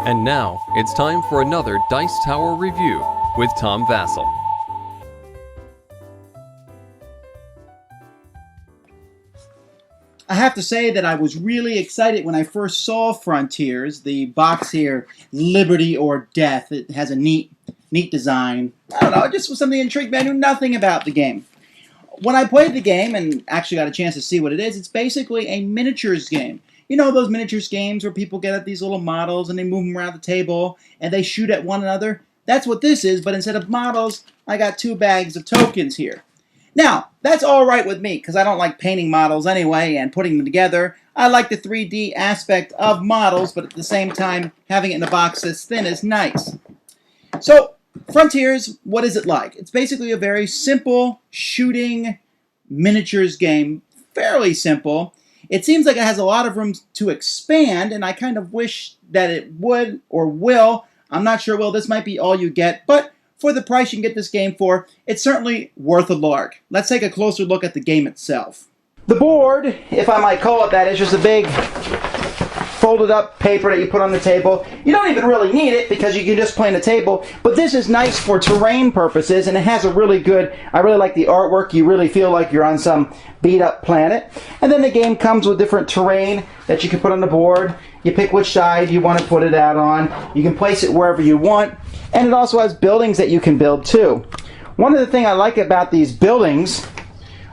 And now, it's time for another Dice Tower review with Tom Vasel. I have to say that I was really excited when I first saw Frontiers. The box here, Liberty or Death. It has a neat design. I don't know, it just was something that intrigued me. I knew nothing about the game. When I played the game and actually got a chance to see what it is, it's basically a miniatures game. You know those miniatures games where people get at these little models and they move them around the table and they shoot at one another? That's what this is, but instead of models, I got 2 bags of tokens here. Now, that's all right with me because I don't like painting models anyway and putting them together. I like the 3D aspect of models, but at the same time, having it in a box this thin is nice. So, Frontiers, what is it like? It's basically a very simple shooting miniatures game. Fairly simple. It seems like it has a lot of room to expand, and I kind of wish that it would or will. I'm not sure, this might be all you get, but for the price you can get this game for, it's certainly worth a lark. Let's take a closer look at the game itself. The board, if I might call it that, is just a big folded up paper that you put on the table. You don't even really need it because you can just play on the table, but this is nice for terrain purposes, and it has a really good, I really like the artwork. You really feel like you're on some beat up planet. And then the game comes with different terrain that you can put on the board. You pick which side you want to put it out on. You can place it wherever you want, and it also has buildings that you can build too. One of the things I like about these buildings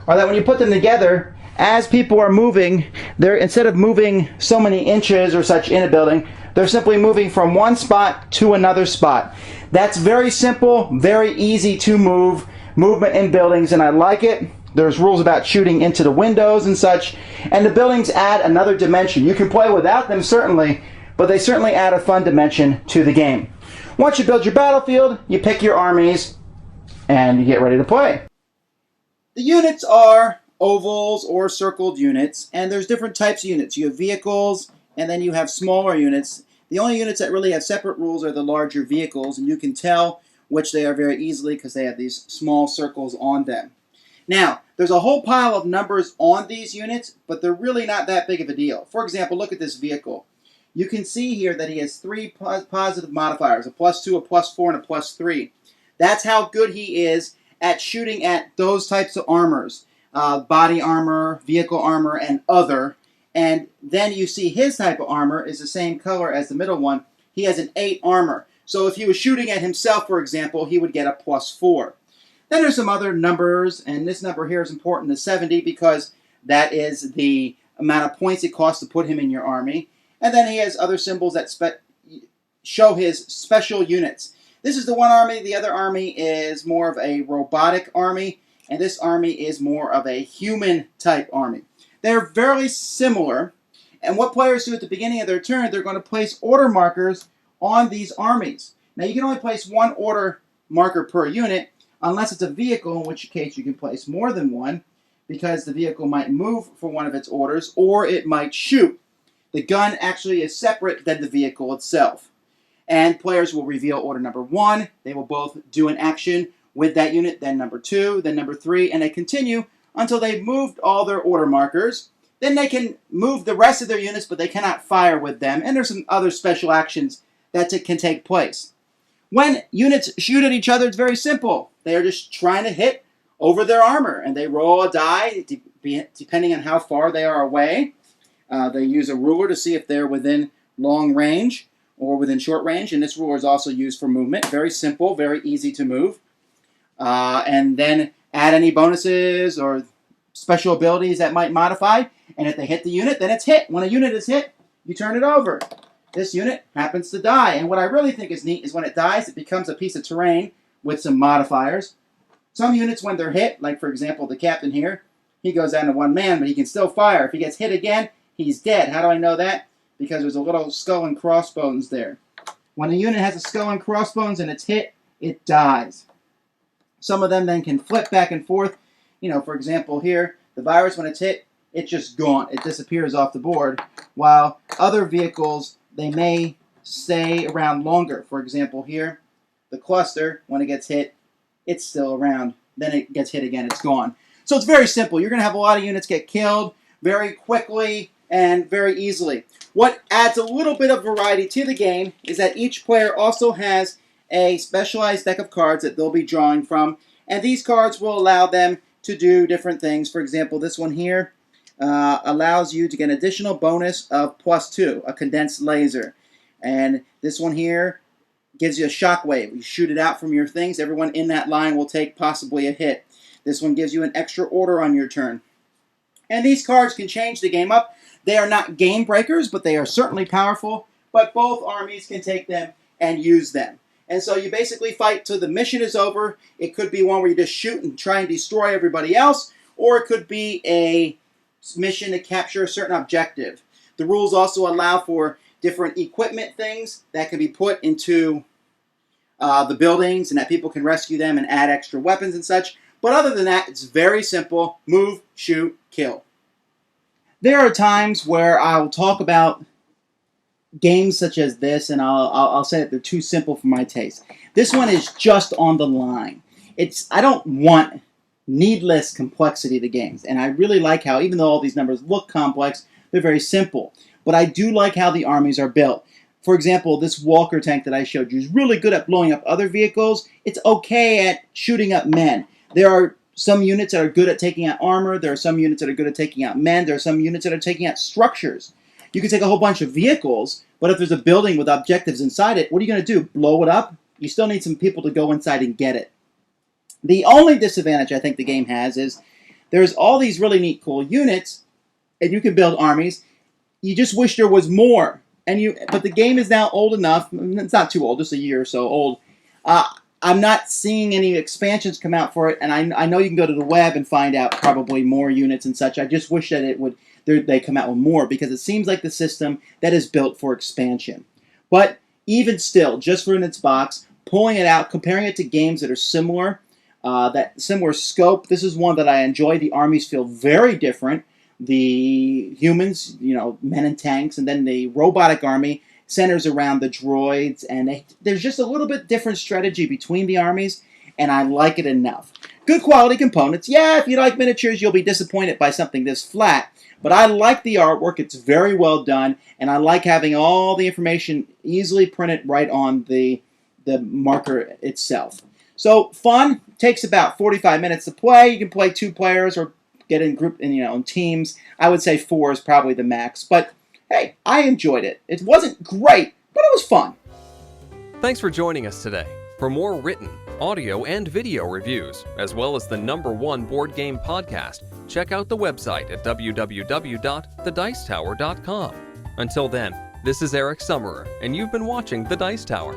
are that when you put them together, as people are moving, they're, instead of moving so many inches or such in a building, they're simply moving from one spot to another spot. That's very simple, very easy to move, movement in buildings, and I like it. There's rules about shooting into the windows and such, and the buildings add another dimension. You can play without them certainly, but they certainly add a fun dimension to the game. Once you build your battlefield, you pick your armies, and you get ready to play. The units are ovals or circled units, and there's different types of units. You have vehicles, and then you have smaller units. The only units that really have separate rules are the larger vehicles, and you can tell which they are very easily because they have these small circles on them. Now, there's a whole pile of numbers on these units, but they're really not that big of a deal. For example, look at this vehicle. You can see here that he has 3 positive modifiers, a +2, a +4, and a +3. That's how good he is at shooting at those types of armors. Body armor, vehicle armor, and other. And then you see his type of armor is the same color as the middle one. He has an 8 armor. So if he was shooting at himself, for example, he would get a +4. Then there's some other numbers, and this number here is important, the 70, because that is the amount of points it costs to put him in your army. And then he has other symbols that show his special units. This is the one army. The other army is more of a robotic army, and this army is more of a human-type army. They're very similar, and what players do at the beginning of their turn, they're going to place order markers on these armies. Now, you can only place 1 order marker per unit, unless it's a vehicle, in which case you can place more than 1, because the vehicle might move for one of its orders, or it might shoot. The gun actually is separate than the vehicle itself. And players will reveal order number 1. They will both do an action with that unit, then number 2, then number 3, and they continue until they've moved all their order markers. Then they can move the rest of their units, but they cannot fire with them. And there's some other special actions that can take place. When units shoot at each other, it's very simple. They are just trying to hit over their armor, and they roll a die depending on how far they are away. They use a ruler to see if they're within long range or within short range, and this ruler is also used for movement. Very simple, very easy to move. And then add any bonuses or special abilities that might modify, and if they hit the unit, then it's hit. When a unit is hit, you turn it over. This unit happens to die, and what I really think is neat is when it dies, it becomes a piece of terrain with some modifiers. Some units, when they're hit, like for example the captain here, he goes down to 1 man, but he can still fire. If he gets hit again, he's dead. How do I know that? Because there's a little skull and crossbones there. When a unit has a skull and crossbones and it's hit, it dies. Some of them then can flip back and forth. You know, for example here, the virus, when it's hit, it's just gone. It disappears off the board. While other vehicles, they may stay around longer. For example here, the cluster, when it gets hit, it's still around. Then it gets hit again, it's gone. So it's very simple. You're going to have a lot of units get killed very quickly. and very easily. What adds a little bit of variety to the game is that each player also has a specialized deck of cards that they'll be drawing from, and these cards will allow them to do different things. For example, this one here allows you to get an additional bonus of +2, a condensed laser. And this one here gives you a shockwave. You shoot it out from your things. Everyone in that line will take possibly a hit. This one gives you an extra order on your turn. And these cards can change the game up. They are not game breakers, but they are certainly powerful. But both armies can take them and use them. And so you basically fight till the mission is over. It could be one where you just shoot and try and destroy everybody else, or it could be a mission to capture a certain objective. The rules also allow for different equipment things that can be put into the buildings, and that people can rescue them and add extra weapons and such. But other than that, it's very simple. Move, shoot, kill. There are times where I'll talk about games such as this, and I'll say that they're too simple for my taste. This one is just on the line. I don't want needless complexity to games, and I really like how, even though all these numbers look complex, they're very simple. But I do like how the armies are built. For example, this Walker tank that I showed you is really good at blowing up other vehicles. It's okay at shooting up men. There are some units that are good at taking out armor. There are some units that are good at taking out men. There are some units that are taking out structures. You can take a whole bunch of vehicles, but if there's a building with objectives inside it, what are you going to do? Blow it up? You still need some people to go inside and get it. The only disadvantage I think the game has is there's all these really neat, cool units, and you can build armies. You just wish there was more. But the game is now old enough. It's not too old, just a year or so old. I'm not seeing any expansions come out for it, and I know you can go to the web and find out probably more units and such. I just wish that they come out with more, because it seems like the system that is built for expansion. But even still, just for in its box, pulling it out, comparing it to games that are similar, that similar scope, this is one that I enjoy. The armies feel very different. The humans, men and tanks, and then the robotic army centers around the droids, and there's just a little bit different strategy between the armies, and I like it enough. Good quality components. Yeah, if you like miniatures, you'll be disappointed by something this flat, but I like the artwork. It's very well done, and I like having all the information easily printed right on the marker itself. So fun. Takes about 45 minutes to play. You can play 2 players or get in teams. I would say 4 is probably the max, but hey, I enjoyed it. It wasn't great, but it was fun. Thanks for joining us today. For more written, audio, and video reviews, as well as the #1 board game podcast, check out the website at www.thedicetower.com. Until then, this is Eric Summerer, and you've been watching The Dice Tower.